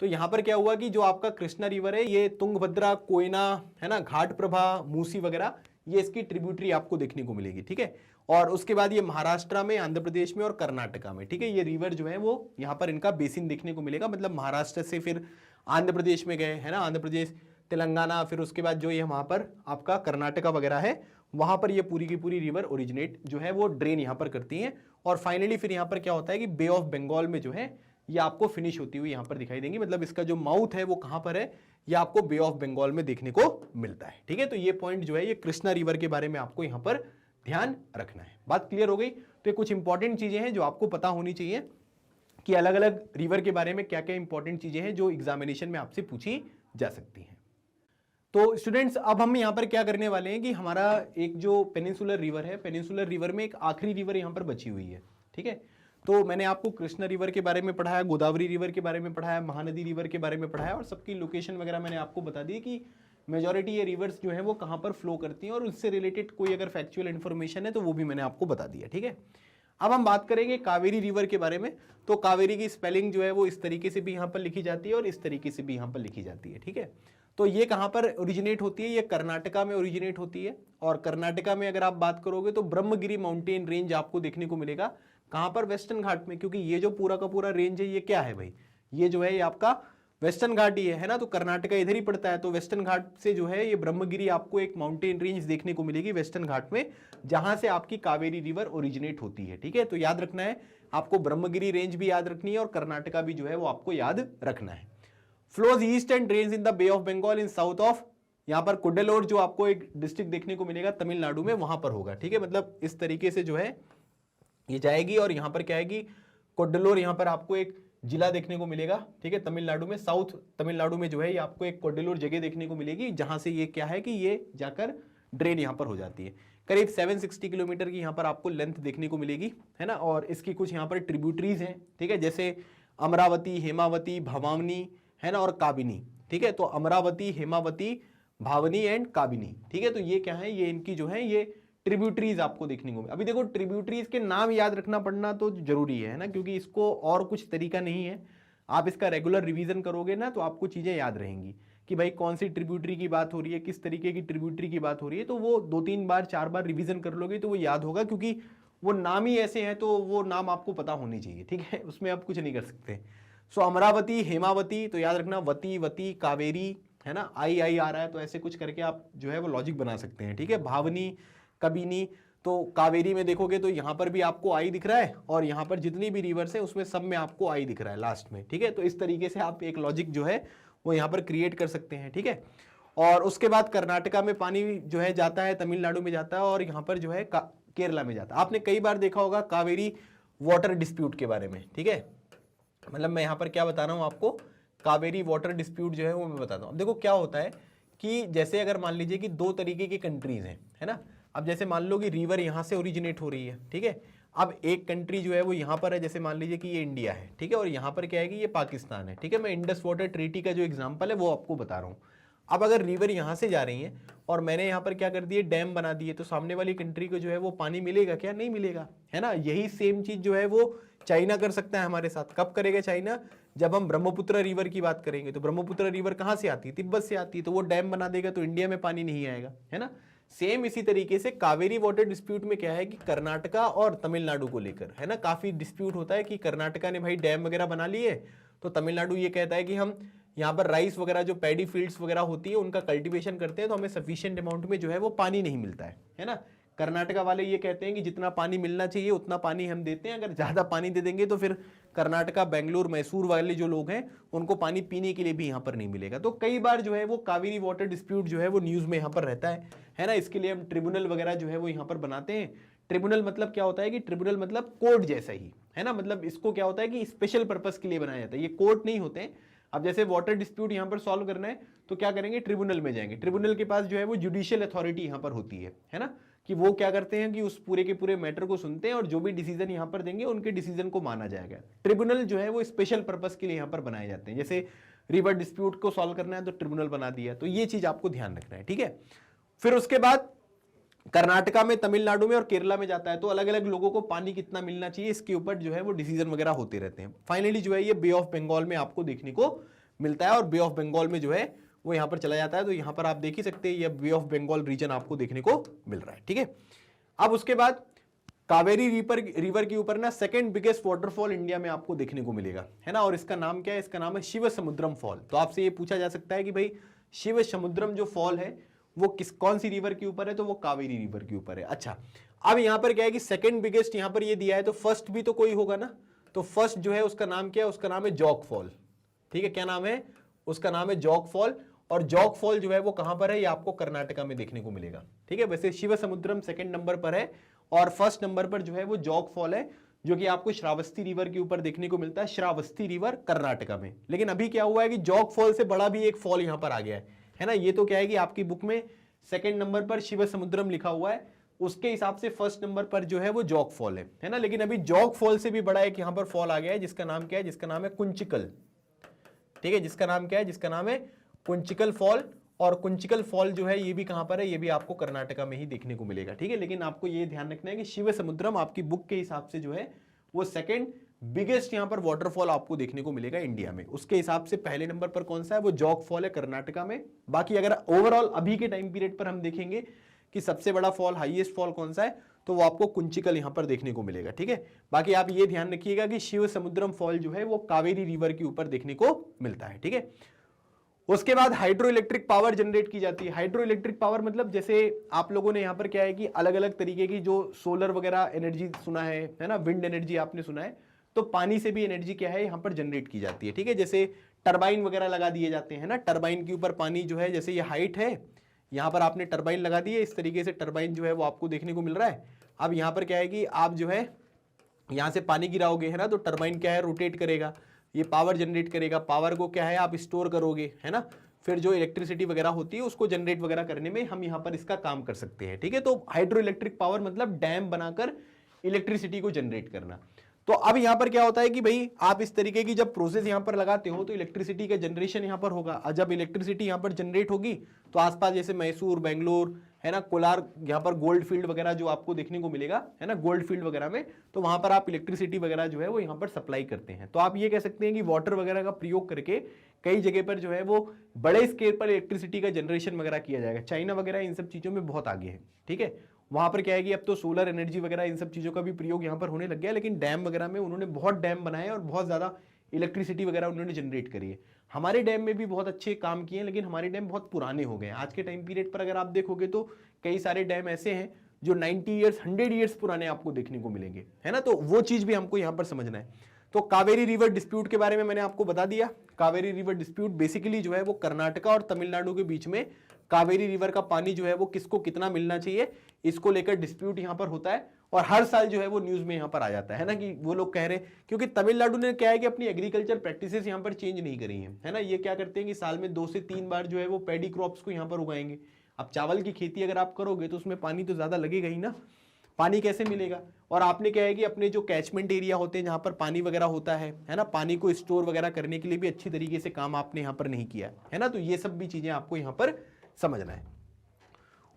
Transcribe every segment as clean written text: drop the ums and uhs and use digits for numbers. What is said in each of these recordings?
तो यहाँ पर क्या हुआ कि जो आपका कृष्णा रिवर है ये तुंगभद्रा, कोयना, है ना, घाट प्रभा, मूसी वगैरह, ये इसकी ट्रिब्यूटरी आपको देखने को मिलेगी, ठीक है। और उसके बाद ये महाराष्ट्र में, आंध्र प्रदेश में और कर्नाटका में, ठीक है, ये रिवर जो है वो यहाँ पर इनका बेसिन देखने को मिलेगा। मतलब महाराष्ट्र से फिर आंध्र प्रदेश में गए, है ना, आंध्र प्रदेश, तेलंगाना, फिर उसके बाद जो ये वहां पर आपका कर्नाटका वगैरह है, वहां पर ये पूरी की पूरी रिवर ओरिजिनेट जो है वो ड्रेन यहां पर करती है। और फाइनली फिर यहां पर क्या होता है कि बे ऑफ बंगाल में जो है ये आपको फिनिश होती हुई यहां पर दिखाई देंगी। मतलब इसका जो माउथ है वो कहां पर है, ये आपको बे ऑफ बंगाल में देखने को मिलता है, ठीक है। तो ये पॉइंट जो है ये कृष्णा रिवर के बारे में आपको यहां पर ध्यान रखना है। बात क्लियर हो गई। तो ये कुछ इंपॉर्टेंट चीजें हैं जो आपको पता होनी चाहिए कि अलग अलग रिवर के बारे में क्या क्या इंपॉर्टेंट चीजें हैं जो एग्जामिनेशन में आपसे पूछी जा सकती हैं। तो स्टूडेंट्स अब हम यहां पर क्या करने वाले हैं कि हमारा एक जो पेनिनसुलर रिवर है, पेनिनसुलर रिवर में एक आखिरी रिवर यहां पर बची हुई है, ठीक है। तो मैंने आपको कृष्णा रिवर के बारे में पढ़ाया, गोदावरी रिवर के बारे में पढ़ाया, महानदी रिवर के बारे में पढ़ाया और सबकी लोकेशन वगैरह मैंने आपको बता दी कि मेजॉरिटी ये रिवर्स जो है वो कहां पर फ्लो करती हैं और उससे रिलेटेड कोई अगर फैक्चुअल इन्फॉर्मेशन है तो वो भी मैंने आपको बता दिया, ठीक है। अब हम बात करेंगे कावेरी रिवर के बारे में। तो कावेरी की स्पेलिंग जो है वो इस तरीके से भी यहां पर लिखी जाती है और इस तरीके से भी यहां पर लिखी जाती है, ठीक है। तो ये कहां पर ओरिजिनेट होती है, ये कर्नाटका में ओरिजिनेट होती है। और कर्नाटका में अगर आप बात करोगे तो ब्रह्मगिरी माउंटेन रेंज आपको देखने को मिलेगा कहां पर, वेस्टर्न घाट में, क्योंकि ये जो पूरा का पूरा रेंज है ये क्या है भाई, ये जो है ये आपका वेस्टर्न घाट ही है ना। तो कर्नाटका इधर ही पड़ता है, तो वेस्टर्न घाट से जो है ये ब्रह्मगिरी आपको एक माउंटेन रेंज देखने को मिलेगी वेस्टर्न घाट में, जहां से आपकी कावेरी रिवर ओरिजिनेट होती है, ठीक है। तो याद रखना है आपको, ब्रह्मगिरी रेंज भी याद रखनी है और कर्नाटका भी जो है वो आपको याद रखना है। Flows east and drains in the bay of Bengal in south of, यहां पर कुड्डलोर जो आपको एक डिस्ट्रिक्ट देखने को मिलेगा तमिलनाडु में, वहां पर होगा, ठीक है। मतलब इस तरीके से जो है ये जाएगी और यहां पर क्या आएगी, कुड्डलोर, यहां पर आपको एक जिला देखने को मिलेगा, ठीक है, तमिलनाडु में, साउथ तमिलनाडु में जो है ये आपको एक कुड्डलोर जगह देखने को मिलेगी, जहां से ये क्या है कि ये जाकर ड्रेन यहां पर हो जाती है। करीब 760 किलोमीटर की यहां पर आपको लेंथ देखने को मिलेगी, है ना। और इसकी कुछ यहां पर ट्रिब्यूटरीज हैं, ठीक है, जैसे अमरावती, हेमावती, भवानी, है ना, और काबिनी, ठीक है। तो अमरावती, हेमावती, भावनी एंड काबिनी, ठीक है। तो ये क्या है, ये इनकी जो है ये ट्रिब्यूटरीज आपको देखने को। अभी देखो ट्रिब्यूटरीज के नाम याद रखना पड़ना तो जरूरी है ना, क्योंकि इसको और कुछ तरीका नहीं है। आप इसका रेगुलर रिवीजन करोगे ना तो आपको चीजें याद रहेंगी कि भाई कौन सी ट्रिब्यूटरी की बात हो रही है, किस तरीके की ट्रिब्यूटरी की बात हो रही है। तो वो 2-3 बार 4 बार रिवीजन कर लोगे तो वो याद होगा, क्योंकि वो नाम ही ऐसे हैं तो वो नाम आपको पता होनी चाहिए, ठीक है, उसमें आप कुछ नहीं कर सकते। सो अमरावती, हेमावती, तो याद रखना वती, वती, कावेरी, है ना, आई आई आ रहा है तो ऐसे कुछ करके आप जो है वो लॉजिक बना सकते हैं, ठीक है। भावनी, कबिनी, तो कावेरी में देखोगे तो यहां पर भी आपको आई दिख रहा है और यहां पर जितनी भी रिवर्स है उसमें सब में आपको आई दिख रहा है लास्ट में, ठीक है। तो इस तरीके से आप एक लॉजिक जो है वो यहां पर क्रिएट कर सकते हैं, ठीक है। और उसके बाद कर्नाटका में पानी जो है जाता है, तमिलनाडु में जाता है और यहां पर जो है केरला में जाता है। आपने कई बार देखा होगा कावेरी वाटर डिस्प्यूट के बारे में, ठीक है। मतलब मैं यहां पर क्या बता रहा हूं आपको, कावेरी वाटर डिस्प्यूट जो है वो मैं बताता हूं। अब देखो क्या होता है कि जैसे अगर मान लीजिए कि 2 तरीके की कंट्रीज हैं, है ना। अब जैसे मान लो कि रिवर यहां से ओरिजिनेट हो रही है, ठीक है। अब एक कंट्री जो है वो यहां पर है, जैसे मान लीजिए कि ये इंडिया है, ठीक है, और यहां पर क्या है कि ये पाकिस्तान है, ठीक है। मैं इंडस वाटर ट्रीटी का जो एग्जांपल है वो आपको बता रहा हूं। अब अगर रिवर यहां से जा रही है और मैंने यहां पर क्या कर दिए, डैम बना दिए, तो सामने वाली कंट्री को जो है वो पानी मिलेगा क्या, नहीं मिलेगा, है ना। यही सेम चीज जो है वो चाइना कर सकता है हमारे साथ। कब करेगा चाइना, जब हम ब्रह्मपुत्र रिवर की बात करेंगे। तो ब्रह्मपुत्र रिवर कहां से आती है, तिब्बत से आती है, तो वो डैम बना देगा तो इंडिया में पानी नहीं आएगा, है ना। सेम इसी तरीके से कावेरी वाटर डिस्प्यूट में क्या है कि कर्नाटका और तमिलनाडु को लेकर, है ना, काफी डिस्प्यूट होता है कि कर्नाटका ने भाई डैम वगैरह बना लिए, तो तमिलनाडु ये कहता है कि हम यहाँ पर राइस वगैरह जो पैडी फील्ड्स वगैरह होती है उनका कल्टीवेशन करते हैं तो हमें सफिशिएंट अमाउंट में जो है वो पानी नहीं मिलता है ना। कर्नाटका वाले ये कहते हैं कि जितना पानी मिलना चाहिए उतना पानी हम देते हैं, अगर ज्यादा पानी दे देंगे तो फिर कर्नाटका, बेंगलुरु, मैसूर वाले जो लोग हैं उनको पानी पीने के लिए भी यहाँ पर नहीं मिलेगा। तो कई बार जो है वो कावेरी वाटर डिस्प्यूट जो है वो न्यूज में यहाँ पर रहता है ना। इसके लिए हम ट्रिब्यूनल वगैरह जो है वो यहाँ पर बनाते हैं। ट्रिब्यूनल मतलब क्या होता है कि ट्रिब्यूनल मतलब कोर्ट जैसा ही, है ना। मतलब इसको क्या होता है कि स्पेशल पर्पस के लिए बनाया जाता है, ये कोर्ट नहीं होते हैं। अब जैसे वाटर डिस्प्यूट यहां पर सॉल्व करना है तो क्या करेंगे, ट्रिब्यूनल में जाएंगे। ट्रिब्यूनल के पास जो है वो जुडिशियल अथॉरिटी यहां पर होती है ना, कि वो क्या करते हैं कि उस पूरे के पूरे मैटर को सुनते हैं और जो भी डिसीजन यहां पर देंगे उनके डिसीजन को माना जाएगा। ट्रिब्यूनल जो है वो स्पेशल पर्पस के लिए यहां पर बनाए जाते हैं। जैसे रिवर डिस्प्यूट को सॉल्व करना है तो ट्रिब्यूनल बना दिया, तो ये चीज आपको ध्यान रखना है, ठीक है। फिर उसके बाद कर्नाटका में, तमिलनाडु में और केरला में जाता है, तो अलग अलग लोगों को पानी कितना मिलना चाहिए इसके ऊपर जो है वो डिसीजन वगैरह होते रहते हैं। फाइनली जो है ये बे ऑफ बंगाल में आपको देखने को मिलता है और बे ऑफ बंगाल में जो है वो यहाँ पर चला जाता है। तो यहाँ पर आप देख ही सकते हैं ये बे ऑफ बंगाल रीजन आपको देखने को मिल रहा है, ठीक है। अब उसके बाद कावेरी रिवर के ऊपर ना सेकंड बिगेस्ट वाटरफॉल इंडिया में आपको देखने को मिलेगा, है ना, और इसका नाम क्या है, इसका नाम है शिव समुद्रम फॉल। तो आपसे ये पूछा जा सकता है कि भाई शिव समुद्रम जो फॉल है वो कौन सी रिवर के ऊपर है, तो वो कावेरी रिवर के ऊपर है। अच्छा, अब यहां पर क्या है कि सेकंड बिगेस्ट यहां पर ये दिया है, तो फर्स्ट भी तो कोई होगा ना, तो फर्स्ट जो है उसका नाम क्या है, उसका नाम है जॉग फॉल, ठीक है। क्या नाम है उसका, नाम है जॉग फॉल। और जॉग फॉल जो है वो कहां पर है, ये आपको कर्नाटका में देखने को मिलेगा, ठीक है। वैसे शिव समुद्रम सेकंड नंबर पर है और फर्स्ट नंबर पर जो है वो जॉग फॉल है, जो कि आपको श्रावस्ती रिवर के ऊपर देखने को मिलता है, श्रावस्ती रिवर कर्नाटका में। लेकिन अभी क्या हुआ है कि जॉग फॉल से बड़ा भी एक फॉल यहां पर आ गया है ना। ये तो क्या है कि आपकी बुक में सेकंड नंबर पर शिव समुद्रम लिखा हुआ है, उसके हिसाब से फर्स्ट नंबर पर जो है वो जॉग फॉल है ना। लेकिन अभी जॉग फॉल से भी बड़ा एक यहां पर फॉल आ गया है, जिसका नाम क्या है, जिसका नाम है कुंचिकल, ठीक है। जिसका नाम क्या है, जिसका नाम है कुंचिकल फॉल। और कुंचिकल फॉल जो है ये भी कहां पर है, ये भी आपको कर्नाटका में ही देखने को मिलेगा, ठीक है। लेकिन आपको ये ध्यान रखना है कि शिव समुद्रम आपकी बुक के हिसाब से जो है वो सेकंड बिगेस्ट यहां पर वाटरफॉल आपको देखने को मिलेगा इंडिया में। उसके हिसाब से पहले नंबर पर कौन सा है, वो जॉग फॉल है कर्नाटका में। बाकी अगर ओवरऑल अभी के टाइम पीरियड पर हम देखेंगे कि सबसे बड़ा फॉल, हाईएस्ट फॉल कौन सा है, तो वो आपको कुंचिकल यहां पर देखने को मिलेगा, ठीक है। बाकी आप ये ध्यान रखिएगा कि शिव समुद्रम फॉल जो है वो कावेरी रिवर के ऊपर देखने को मिलता है, ठीक है। उसके बाद हाइड्रो इलेक्ट्रिक पावर जनरेट की जाती है। हाइड्रो इलेक्ट्रिक पावर मतलब जैसे आप लोगों ने यहाँ पर क्या है कि अलग अलग तरीके की जो सोलर वगैरह एनर्जी सुना है ना, विंड एनर्जी आपने सुना है, तो पानी से भी एनर्जी क्या है यहाँ पर जनरेट की जाती है, ठीक है। जैसे टरबाइन वगैरह लगा दिए जाते हैं ना, टरबाइन के ऊपर पानी जो है, जैसे ये हाइट है, यहाँ पर आपने टरबाइन लगा दी है, इस तरीके से टरबाइन जो है वो आपको देखने को मिल रहा है। अब यहाँ पर क्या है कि आप जो है यहाँ से पानी गिराओगे, है ना, तो टरबाइन क्या है, रोटेट करेगा, ये पावर जनरेट करेगा। पावर को क्या है आप स्टोर करोगे, है ना, फिर जो इलेक्ट्रिसिटी वगैरह होती है उसको जनरेट वगैरह करने में हम यहाँ पर इसका काम कर सकते हैं, ठीक है। तो हाइड्रो इलेक्ट्रिक पावर मतलब डैम बनाकर इलेक्ट्रिसिटी को जनरेट करना। तो अब यहाँ पर क्या होता है कि भाई आप इस तरीके की जब प्रोसेस यहाँ पर लगाते हो तो इलेक्ट्रिसिटी का जनरेशन यहाँ पर होगा। और जब इलेक्ट्रिसिटी यहाँ पर जनरेट होगी तो आसपास जैसे मैसूर, बेंगलोर, है ना, कोलार, यहाँ पर गोल्ड फील्ड वगैरह जो आपको देखने को मिलेगा, है ना, गोल्ड फील्ड वगैरह में, तो वहां पर आप इलेक्ट्रिसिटी वगैरह जो है वो यहाँ पर सप्लाई करते हैं। तो आप ये कह सकते हैं कि वाटर वगैरह का प्रयोग करके कई जगह पर जो है वो बड़े स्केल पर इलेक्ट्रिसिटी का जनरेशन वगैरह किया जाएगा। चाइना वगैरह इन सब चीजों में बहुत आगे है, ठीक है। वहां पर क्या है कि अब तो सोलर एनर्जी वगैरह इन सब चीजों का भी प्रयोग यहाँ पर होने लग गया है। लेकिन डैम वगैरह में उन्होंने बहुत डैम बनाए और बहुत ज्यादा इलेक्ट्रिसिटी वगैरह उन्होंने जनरेट करी है। हमारे डैम में भी बहुत अच्छे काम किए हैं, लेकिन हमारे डैम बहुत पुराने हो गए हैं। आज के टाइम पीरियड पर अगर आप देखोगे तो कई सारे डैम ऐसे हैं जो 90 ईयर्स 100 ईयर्स पुराने आपको देखने को मिलेंगे, है ना। तो वो चीज भी हमको यहाँ पर समझना है। तो कावेरी रिवर डिस्प्यूट के बारे में मैंने आपको बता दिया। कावेरी रिवर डिस्प्यूट बेसिकली जो है वो कर्नाटका और तमिलनाडु के बीच में कावेरी रिवर का पानी जो है वो किसको कितना मिलना चाहिए, इसको लेकर डिस्प्यूट यहाँ पर होता है। और हर साल जो है वो न्यूज में यहाँ पर आ जाता है ना, कि वो लोग कह रहे हैं, क्योंकि तमिलनाडु ने क्या है कि अपनी एग्रीकल्चर प्रैक्टिसेस यहाँ पर चेंज नहीं करी है ना। ये क्या करते हैं कि साल में 2 से 3 बार जो है वो पैडी क्रॉप्स को यहाँ पर उगाएंगे। अब चावल की खेती अगर आप करोगे तो उसमें पानी तो ज्यादा लगेगा ही ना, पानी कैसे मिलेगा। और आपने क्या है कि अपने जो कैचमेंट एरिया होते हैं जहां पर पानी वगैरह होता है ना, पानी को स्टोर वगैरह करने के लिए भी अच्छी तरीके से काम आपने यहाँ पर नहीं किया है ना। तो ये सब भी चीजें आपको यहाँ पर समझना है।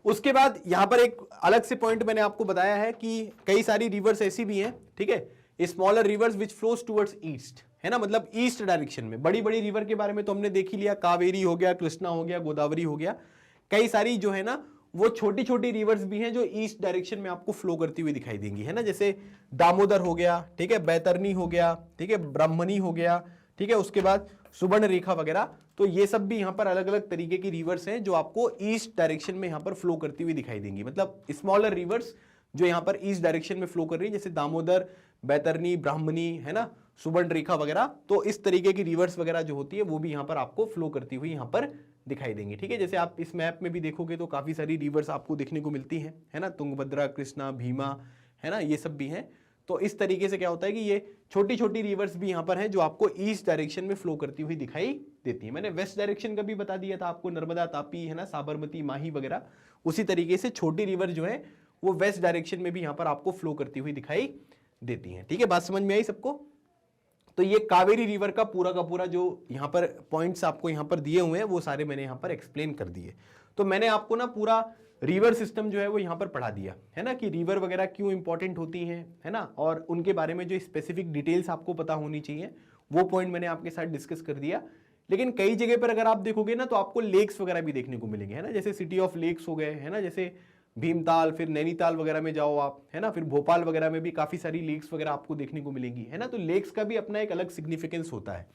उसके बाद यहां पर एक अलग से पॉइंट मैंने आपको बताया है कि कई सारी रिवर्स ऐसी भी हैं, ठीक है, smaller reverse which flows towards east, है ना, मतलब ईस्ट डायरेक्शन में। बड़ी बड़ी रिवर के बारे में तो हमने देख ही लिया, कावेरी हो गया, कृष्णा हो गया, गोदावरी हो गया। कई सारी जो है ना वो छोटी छोटी रिवर्स भी हैं जो ईस्ट डायरेक्शन में आपको फ्लो करती हुई दिखाई देंगी, है ना। जैसे दामोदर हो गया, ठीक है, बैतरनी हो गया, ठीक है, ब्राह्मणी हो गया, ठीक है, उसके बाद सुवर्ण रेखा वगैरह। तो ये सब भी यहाँ पर अलग अलग तरीके की रिवर्स हैं जो आपको ईस्ट डायरेक्शन में यहाँ पर फ्लो करती हुई दिखाई देंगी। मतलब स्मॉलर रिवर्स जो यहाँ पर ईस्ट डायरेक्शन में फ्लो कर रही है, जैसे दामोदर, बैतरनी, ब्राह्मणी, है ना, सुवर्ण रेखा वगैरह। तो इस तरीके की रिवर्स वगैरह जो होती है वो भी यहाँ पर आपको फ्लो करती हुई यहाँ पर दिखाई देंगी, ठीक है। जैसे आप इस मैप में भी देखोगे तो काफी सारी रिवर्स आपको देखने को मिलती हैं, है ना, तुंगभद्रा, कृष्णा, भीमा, है ना, ये सब भी हैं। तो इस तरीके से क्या होता है कि ये छोटी छोटी रिवर्स भी यहाँ पर हैं जो आपको ईस्ट डायरेक्शन में फ्लो करती हुई दिखाई देती है। मैंने वेस्ट डायरेक्शन का भी बता दिया था आपको, नर्मदा, तापी, है ना, साबरमती, माही वगैरह। उसी तरीके से छोटी रिवर जो है वो वेस्ट डायरेक्शन में भी यहाँ पर आपको फ्लो करती हुई दिखाई देती है, ठीक है। बात समझ में आई सबको। तो ये कावेरी रिवर का पूरा जो यहाँ पर पॉइंट्स आपको यहाँ पर दिए हुए हैं वो सारे मैंने यहाँ पर एक्सप्लेन कर दिए। तो मैंने आपको ना पूरा रिवर सिस्टम जो है वो यहाँ पर पढ़ा दिया, है ना, कि रिवर वगैरह क्यों इंपॉर्टेंट होती हैं, है ना, और उनके बारे में जो स्पेसिफिक डिटेल्स आपको पता होनी चाहिए वो पॉइंट मैंने आपके साथ डिस्कस कर दिया। लेकिन कई जगह पर अगर आप देखोगे ना तो आपको लेक्स वगैरह भी देखने को मिलेंगे, है ना, जैसे सिटी ऑफ लेक्स हो गए, है ना, जैसे भीमताल, फिर नैनीताल वगैरह में जाओ आप, है ना, फिर भोपाल वगैरह में भी काफी सारी लेक्स वगैरह आपको देखने को मिलेंगी, है ना। तो लेक्स का भी अपना एक अलग सिग्निफिकेंस होता है।